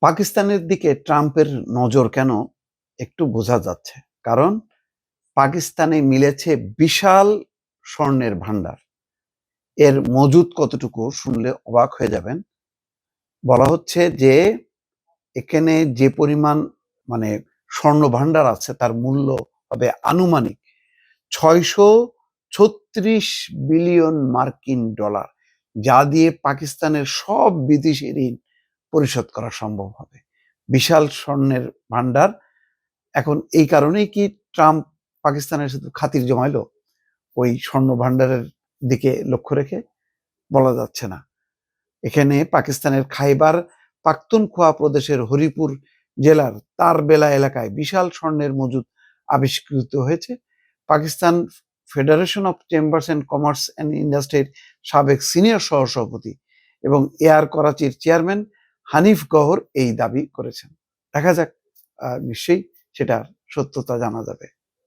পাকিস্তানের দিকে ট্রাম্পের নজর কেন একটু বোঝা যাচ্ছে। কারণ পাকিস্তানে মিলেছে বিশাল স্বর্ণের ভান্ডার। এর মজুদ কতটুকু শুনলে অবাক হয়ে যাবেন। বলা হচ্ছে যে এখানে যে পরিমাণ মানে স্বর্ণ ভান্ডার আছে তার মূল্য হবে আনুমানিক 636 বিলিয়ন মার্কিন ডলার, যা দিয়ে পাকিস্তানের সব বিদেশি ঋণ পরিশোধ করা সম্ভব হবে। বিশাল স্বর্ণের ভান্ডার। এখন এই কারণেই কি ট্রাম্প পাকিস্তানের সাথে খাতির জমাইলো ওই স্বর্ণ ভান্ডারের দিকে লক্ষ্য রেখে? বলা যাচ্ছে না। এখানে পাকিস্তানের খাইবার পাখতুনখোয়া প্রদেশের হরিপুর জেলার তারবেলা এলাকায় বিশাল স্বর্ণের মজুদ আবিষ্কৃত হয়েছে। Pakistan federation of chambers and commerce and ইন্ডাস্ট্রির সাবেক সিনিয়র সহসভাপতি এবং এয়ার করাচির চেয়ারম্যান হানিফ গহর এই দাবি করেছেন। দেখা যাক, নিশ্চয়ই সেটার সত্যতা জানা যাবে।